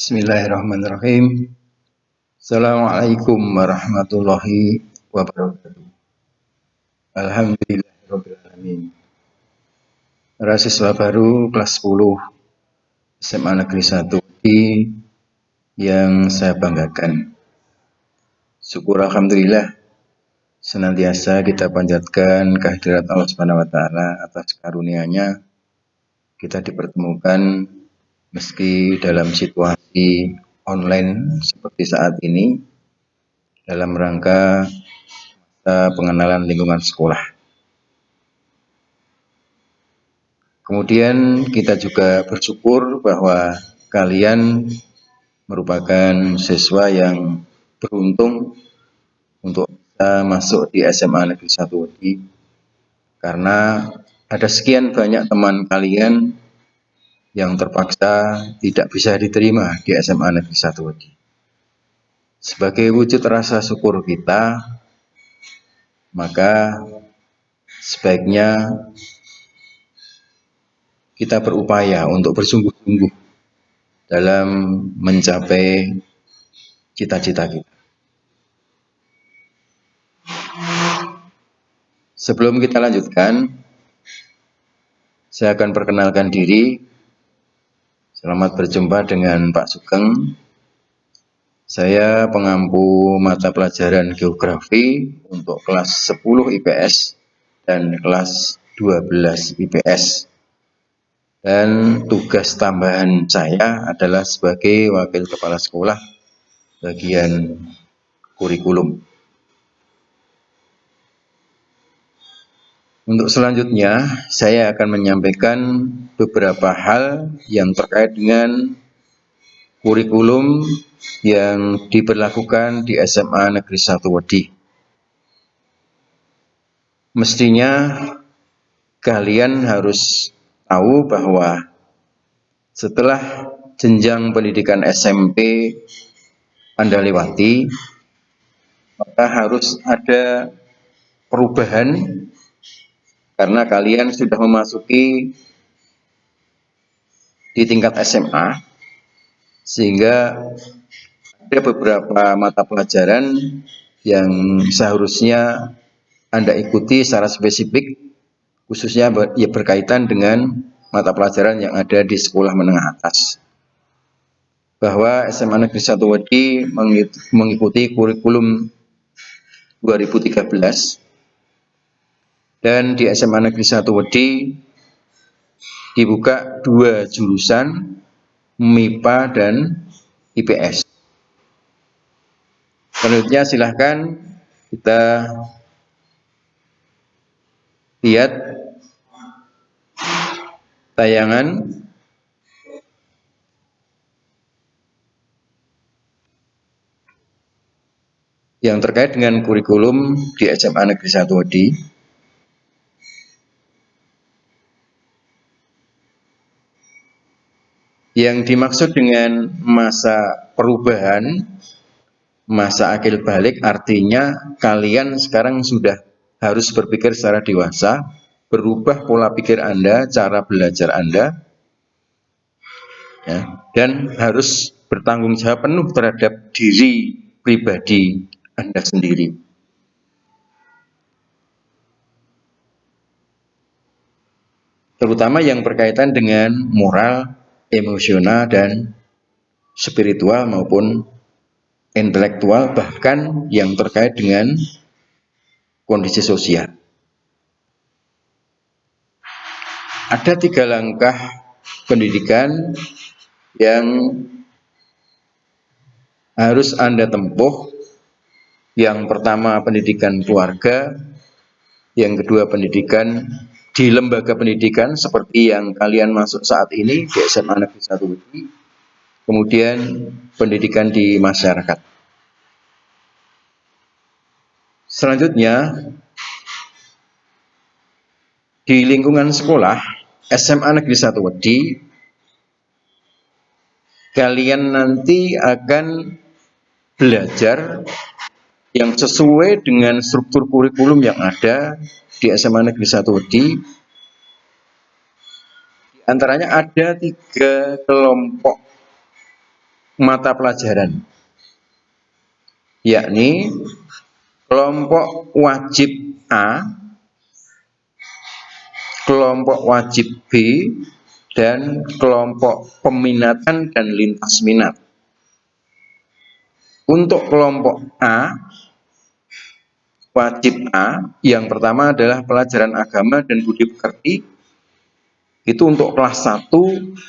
Bismillahirrahmanirrahim. Assalamualaikum warahmatullahi wabarakatuh. Alhamdulillahirabbil alamin. Para siswa baru kelas 10 SMA Negeri 1 yang saya banggakan. Syukur alhamdulillah senantiasa kita panjatkan kehadirat Allah Subhanahu wa taala atas karunia-Nya kita dipertemukan meski dalam situasi online seperti saat ini dalam rangka pengenalan lingkungan sekolah. Kemudian kita juga bersyukur bahwa kalian merupakan siswa yang beruntung untuk bisa masuk di SMA Negeri 1 Wedi karena ada sekian banyak teman kalian yang terpaksa tidak bisa diterima di SMA Negeri 1 Wedi. Sebagai wujud rasa syukur kita, maka sebaiknya kita berupaya untuk bersungguh-sungguh dalam mencapai cita-cita kita. Sebelum kita lanjutkan, saya akan perkenalkan diri. Selamat berjumpa dengan Pak Sugeng. Saya pengampu mata pelajaran geografi untuk kelas 10 IPS dan kelas 12 IPS. Dan tugas tambahan saya adalah sebagai wakil kepala sekolah bagian kurikulum. Untuk selanjutnya, saya akan menyampaikan beberapa hal yang terkait dengan kurikulum yang diberlakukan di SMA Negeri 1 Wedi. Mestinya kalian harus tahu bahwa setelah jenjang pendidikan SMP Anda lewati, maka harus ada perubahan karena kalian sudah memasuki di tingkat SMA, sehingga ada beberapa mata pelajaran yang seharusnya Anda ikuti secara spesifik, khususnya berkaitan dengan mata pelajaran yang ada di sekolah menengah atas. Bahwa SMA Negeri 1 Wedi mengikuti kurikulum 2013 dan di SMA Negeri 1 Wedi dibuka 2 jurusan, MIPA dan IPS. Selanjutnya silahkan kita lihat tayangan yang terkait dengan kurikulum di SMA Negeri 1 Wedi. Yang dimaksud dengan masa perubahan, masa akil balik, artinya kalian sekarang sudah harus berpikir secara dewasa, berubah pola pikir Anda, cara belajar Anda, ya, dan harus bertanggung jawab penuh terhadap diri pribadi Anda sendiri. Terutama yang berkaitan dengan moral, emosional, dan spiritual maupun intelektual, bahkan yang terkait dengan kondisi sosial. Ada 3 langkah pendidikan yang harus Anda tempuh. Yang pertama pendidikan keluarga, yang kedua pendidikan di lembaga pendidikan seperti yang kalian masuk saat ini di SMA Negeri 1 Wedi, kemudian pendidikan di masyarakat. Selanjutnya, di lingkungan sekolah SMA Negeri 1 Wedi, kalian nanti akan belajar yang sesuai dengan struktur kurikulum yang ada di SMA Negeri 1 Wedi. Di antaranya ada 3 kelompok mata pelajaran, yakni kelompok wajib A, kelompok wajib B, dan kelompok peminatan dan lintas minat. Untuk kelompok A, wajib A, yang pertama adalah pelajaran agama dan budi pekerti. Itu untuk kelas 1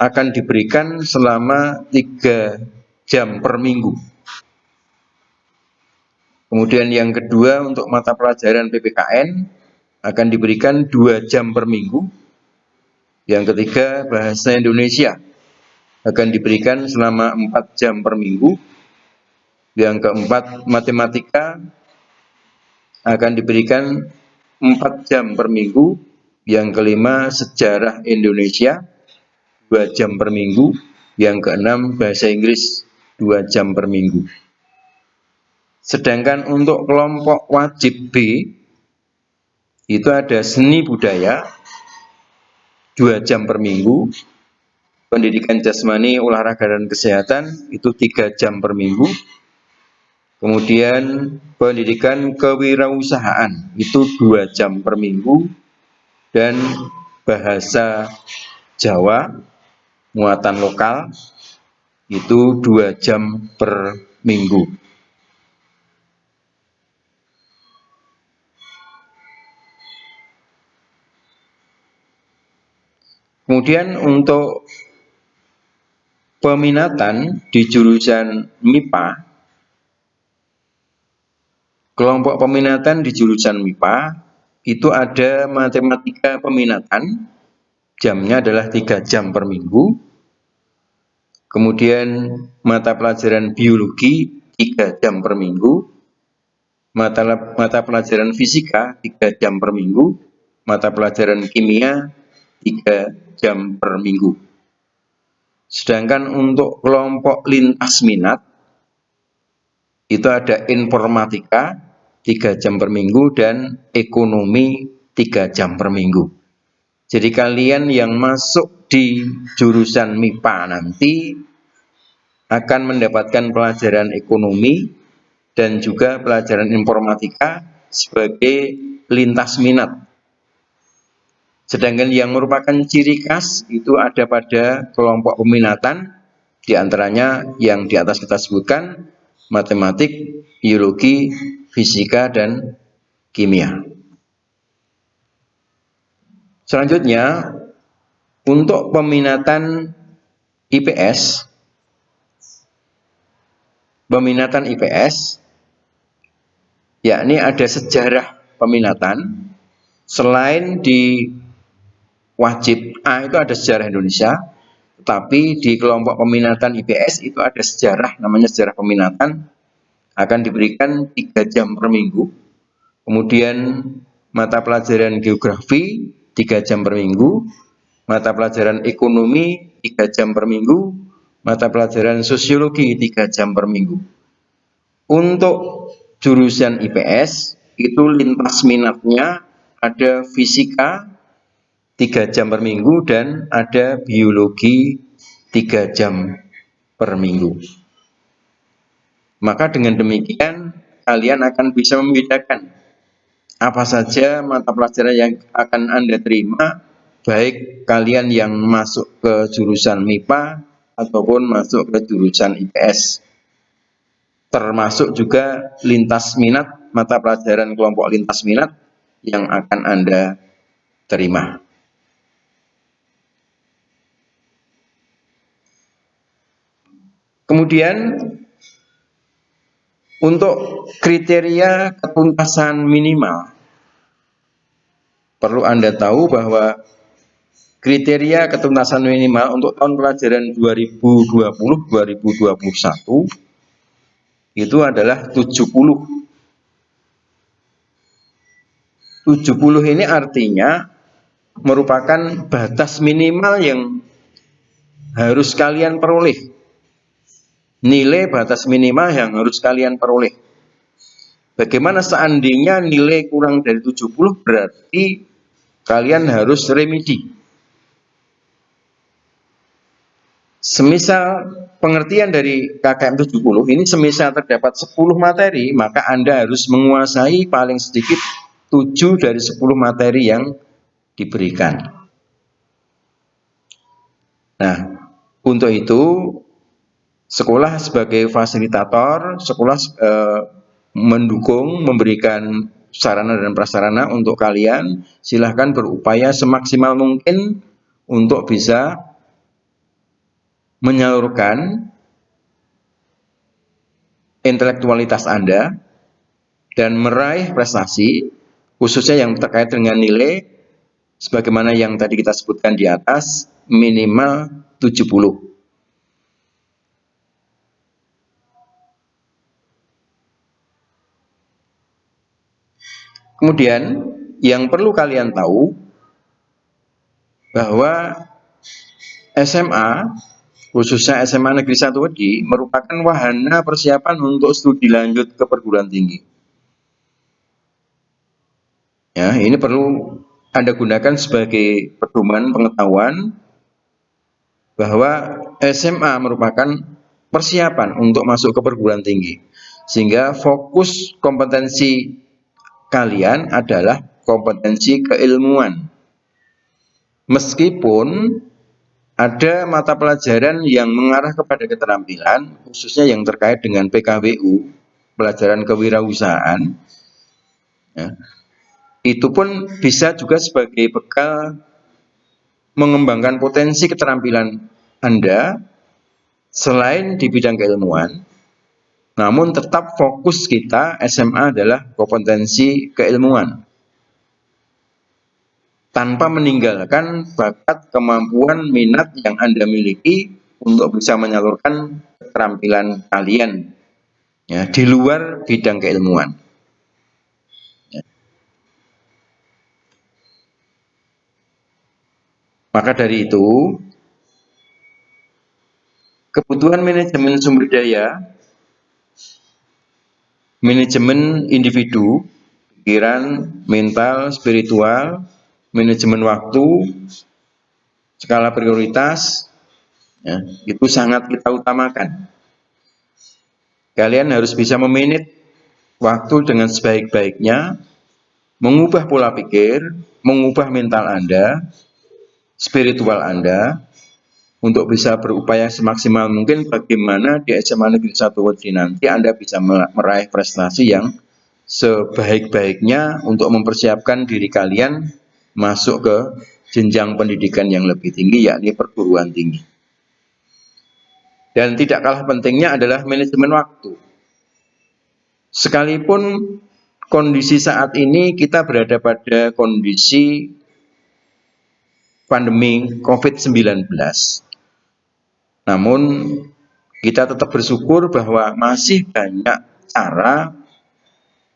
akan diberikan selama 3 jam per minggu. Kemudian yang kedua untuk mata pelajaran PPKN akan diberikan 2 jam per minggu. Yang ketiga bahasa Indonesia akan diberikan selama 4 jam per minggu. Yang keempat matematika akan diberikan 4 jam per minggu. Yang kelima sejarah Indonesia 2 jam per minggu. Yang keenam bahasa Inggris 2 jam per minggu. Sedangkan untuk kelompok wajib B itu ada seni budaya 2 jam per minggu, pendidikan jasmani, olahraga dan kesehatan itu 3 jam per minggu. Kemudian pendidikan kewirausahaan itu 2 jam per minggu, dan bahasa Jawa muatan lokal itu 2 jam per minggu. Kemudian untuk peminatan di jurusan MIPA, kelompok peminatan di jurusan MIPA itu ada matematika peminatan, jamnya adalah 3 jam per minggu. Kemudian mata pelajaran biologi 3 jam per minggu, mata pelajaran fisika 3 jam per minggu, mata pelajaran kimia 3 jam per minggu. Sedangkan untuk kelompok lintas minat itu ada informatika 3 jam per minggu dan ekonomi 3 jam per minggu. Jadi kalian yang masuk di jurusan MIPA nanti akan mendapatkan pelajaran ekonomi dan juga pelajaran informatika sebagai lintas minat. Sedangkan yang merupakan ciri khas itu ada pada kelompok peminatan, diantaranya yang di atas kita sebutkan, matematik, biologi, fisika, dan kimia. Selanjutnya, untuk peminatan IPS, yakni ada sejarah peminatan. Selain di wajib A itu ada sejarah Indonesia, tetapi di kelompok peminatan IPS itu ada sejarah, namanya sejarah peminatan, akan diberikan 3 jam per minggu. Kemudian mata pelajaran geografi 3 jam per minggu, mata pelajaran ekonomi 3 jam per minggu, mata pelajaran sosiologi 3 jam per minggu. Untuk jurusan IPS itu lintas minatnya ada fisika 3 jam per minggu dan ada biologi 3 jam per minggu. Maka dengan demikian kalian akan bisa membedakan apa saja mata pelajaran yang akan Anda terima, baik kalian yang masuk ke jurusan MIPA ataupun masuk ke jurusan IPS. Termasuk juga lintas minat, mata pelajaran kelompok lintas minat yang akan Anda terima. Kemudian untuk kriteria ketuntasan minimal, perlu Anda tahu bahwa kriteria ketuntasan minimal untuk tahun pelajaran 2020-2021 itu adalah 70. 70 ini artinya merupakan batas minimal yang harus kalian peroleh. Nilai batas minimal yang harus kalian peroleh. Bagaimana seandainya nilai kurang dari 70, berarti kalian harus remedi. Semisal pengertian dari KKM 70 ini semisal terdapat 10 materi, maka Anda harus menguasai paling sedikit 7 dari 10 materi yang diberikan. Nah, untuk itu sekolah sebagai fasilitator, sekolah mendukung, memberikan sarana dan prasarana untuk kalian. Silahkan berupaya semaksimal mungkin untuk bisa menyalurkan intelektualitas Anda dan meraih prestasi, khususnya yang terkait dengan nilai, sebagaimana yang tadi kita sebutkan di atas, minimal 70. Kemudian, yang perlu kalian tahu, bahwa SMA, khususnya SMA Negeri 1 Wedi, merupakan wahana persiapan untuk studi lanjut ke perguruan tinggi. Ya, ini perlu Anda gunakan sebagai pedoman pengetahuan bahwa SMA merupakan persiapan untuk masuk ke perguruan tinggi. Sehingga fokus kompetensi kalian adalah kompetensi keilmuan. Meskipun ada mata pelajaran yang mengarah kepada keterampilan, khususnya yang terkait dengan PKWU, pelajaran kewirausahaan, ya, itu pun bisa juga sebagai bekal mengembangkan potensi keterampilan Anda selain di bidang keilmuan, namun tetap fokus kita SMA adalah kompetensi keilmuan, tanpa meninggalkan bakat, kemampuan, minat yang Anda miliki untuk bisa menyalurkan keterampilan kalian, ya, di luar bidang keilmuan. Maka dari itu, kebutuhan manajemen sumber daya, manajemen individu, pikiran, mental, spiritual, manajemen waktu, skala prioritas, ya, itu sangat kita utamakan. Kalian harus bisa memanage waktu dengan sebaik-baiknya, mengubah pola pikir, mengubah mental Anda, spiritual Anda, untuk bisa berupaya semaksimal mungkin bagaimana di SMA Negeri 1 Wedi nanti Anda bisa meraih prestasi yang sebaik-baiknya untuk mempersiapkan diri kalian masuk ke jenjang pendidikan yang lebih tinggi, yakni perguruan tinggi. Dan tidak kalah pentingnya adalah manajemen waktu. Sekalipun kondisi saat ini kita berada pada kondisi pandemi COVID-19, namun kita tetap bersyukur bahwa masih banyak cara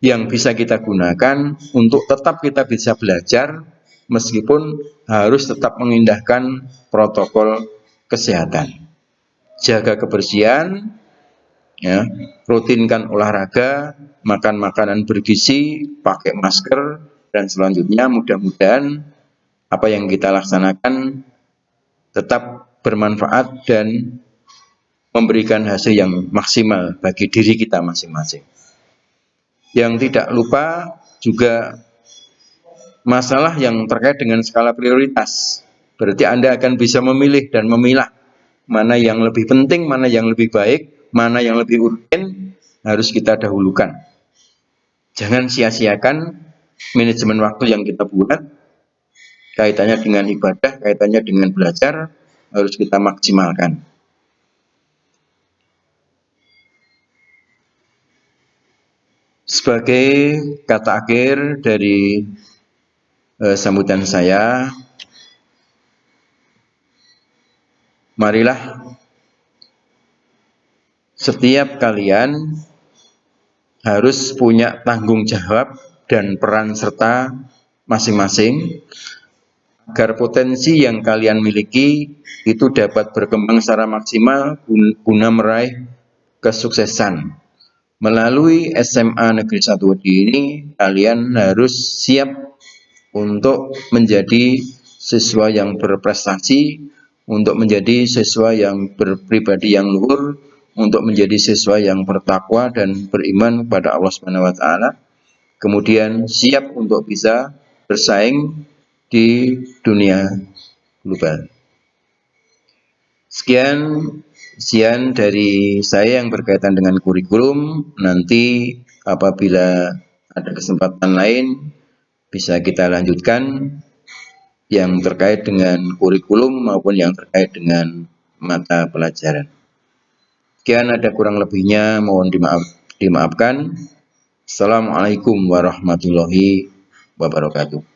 yang bisa kita gunakan untuk tetap kita bisa belajar meskipun harus tetap mengindahkan protokol kesehatan. Jaga kebersihan, ya, rutinkan olahraga, makan makanan bergizi, pakai masker, dan selanjutnya mudah-mudahan apa yang kita laksanakan tetap bermanfaat dan memberikan hasil yang maksimal bagi diri kita masing-masing. Yang tidak lupa juga masalah yang terkait dengan skala prioritas. Berarti Anda akan bisa memilih dan memilah mana yang lebih penting, mana yang lebih baik, mana yang lebih urgen, harus kita dahulukan. Jangan sia-siakan manajemen waktu yang kita buat, kaitannya dengan ibadah, kaitannya dengan belajar, harus kita maksimalkan. Sebagai kata akhir dari sambutan saya, marilah setiap kalian harus punya tanggung jawab dan peran serta masing-masing agar potensi yang kalian miliki itu dapat berkembang secara maksimal guna meraih kesuksesan. Melalui SMA Negeri 1 Wedi ini, kalian harus siap untuk menjadi siswa yang berprestasi, untuk menjadi siswa yang berpribadi yang luhur, untuk menjadi siswa yang bertakwa dan beriman kepada Allah Subhanahu wa taala, kemudian siap untuk bisa bersaing di dunia global. Sekian dari saya yang berkaitan dengan kurikulum. Nanti apabila ada kesempatan lain bisa kita lanjutkan yang terkait dengan kurikulum maupun yang terkait dengan mata pelajaran. Sekian, ada kurang lebihnya mohon dimaafkan. Assalamualaikum warahmatullahi wabarakatuh.